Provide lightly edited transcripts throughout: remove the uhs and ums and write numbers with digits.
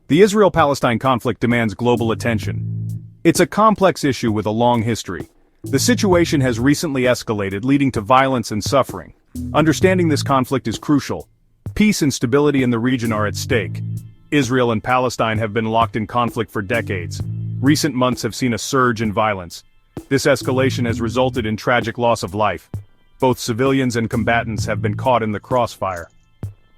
The Israel-Palestine conflict demands global attention. It's a complex issue with a long history. The situation has recently escalated, leading to violence and suffering. Understanding this conflict is crucial. Peace and stability in the region are at stake. Israel and Palestine have been locked in conflict for decades. Recent months have seen a surge in violence. This escalation has resulted in tragic loss of life. Both civilians and combatants have been caught in the crossfire.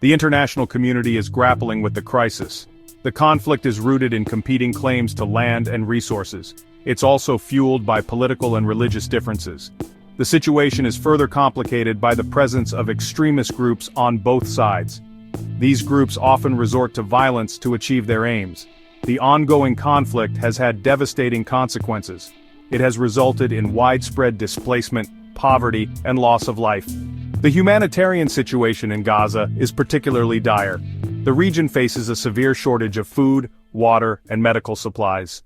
The international community is grappling with the crisis. The conflict is rooted in competing claims to land and resources. It's also fueled by political and religious differences. The situation is further complicated by the presence of extremist groups on both sides. These groups often resort to violence to achieve their aims. The ongoing conflict has had devastating consequences. It has resulted in widespread displacement, poverty, and loss of life. The humanitarian situation in Gaza is particularly dire. The region faces a severe shortage of food, water, and medical supplies.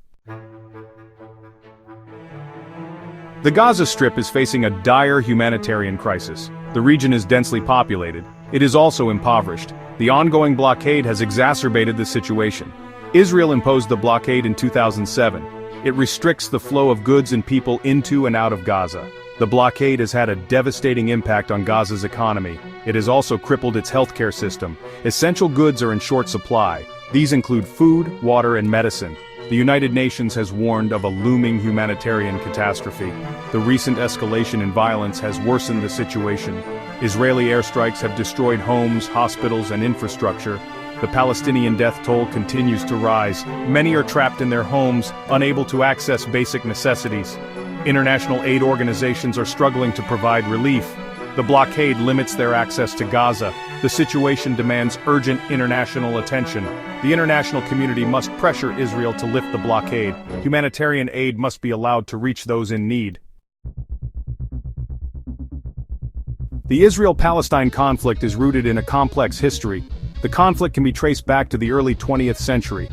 The Gaza Strip is facing a dire humanitarian crisis. The region is densely populated. It is also impoverished. The ongoing blockade has exacerbated the situation. Israel imposed the blockade in 2007. It restricts the flow of goods and people into and out of Gaza. The blockade has had a devastating impact on Gaza's economy. It has also crippled its healthcare system. Essential goods are in short supply. These include food, water, and medicine. The United Nations has warned of a looming humanitarian catastrophe. The recent escalation in violence has worsened the situation. Israeli airstrikes have destroyed homes, hospitals, and infrastructure. The Palestinian death toll continues to rise. Many are trapped in their homes, unable to access basic necessities. International aid organizations are struggling to provide relief. The blockade limits their access to Gaza. The situation demands urgent international attention. The international community must pressure Israel to lift the blockade. Humanitarian aid must be allowed to reach those in need. The Israel-Palestine conflict is rooted in a complex history. The conflict can be traced back to the early 20th century.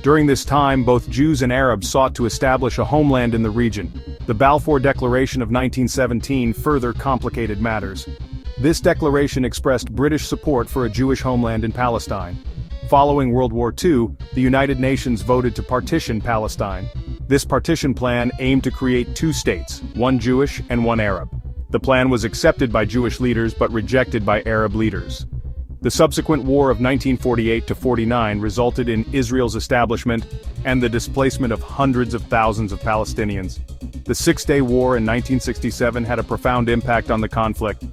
During this time, both Jews and Arabs sought to establish a homeland in the region. The Balfour Declaration of 1917 further complicated matters. This declaration expressed British support for a Jewish homeland in Palestine. Following World War II, the United Nations voted to partition Palestine. This partition plan aimed to create two states, one Jewish and one Arab. The plan was accepted by Jewish leaders but rejected by Arab leaders. The subsequent war of 1948-49 resulted in Israel's establishment and the displacement of hundreds of thousands of Palestinians. The Six-Day War in 1967 had a profound impact on the conflict.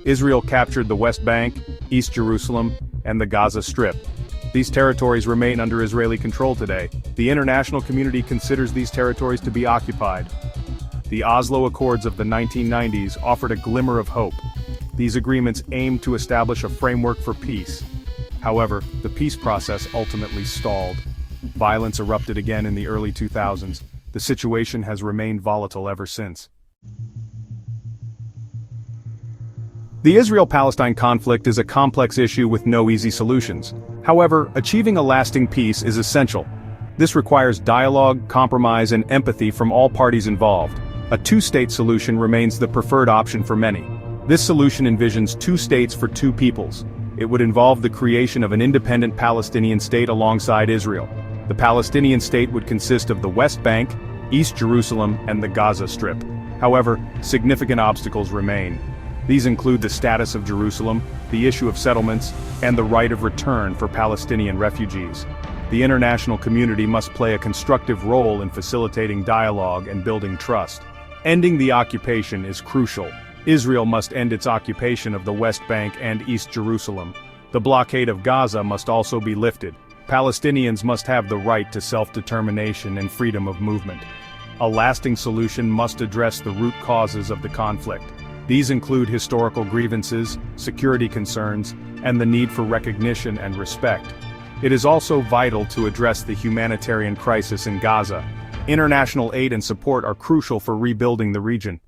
Israel captured the West Bank, East Jerusalem, and the Gaza Strip. These territories remain under Israeli control today. The international community considers these territories to be occupied. The Oslo Accords of the 1990s offered a glimmer of hope. These agreements aimed to establish a framework for peace. However, the peace process ultimately stalled. Violence erupted again in the early 2000s. The situation has remained volatile ever since. The Israel-Palestine conflict is a complex issue with no easy solutions. However, achieving a lasting peace is essential. This requires dialogue, compromise, and empathy from all parties involved. A two-state solution remains the preferred option for many. This solution envisions two states for two peoples. It would involve the creation of an independent Palestinian state alongside Israel. The Palestinian state would consist of the West Bank, East Jerusalem, and the Gaza Strip. However, significant obstacles remain. These include the status of Jerusalem, the issue of settlements, and the right of return for Palestinian refugees. The international community must play a constructive role in facilitating dialogue and building trust. Ending the occupation is crucial. Israel must end its occupation of the West Bank and East Jerusalem. The blockade of Gaza must also be lifted. Palestinians must have the right to self-determination and freedom of movement. A lasting solution must address the root causes of the conflict. These include historical grievances, security concerns, and the need for recognition and respect. It is also vital to address the humanitarian crisis in Gaza. International aid and support are crucial for rebuilding the region.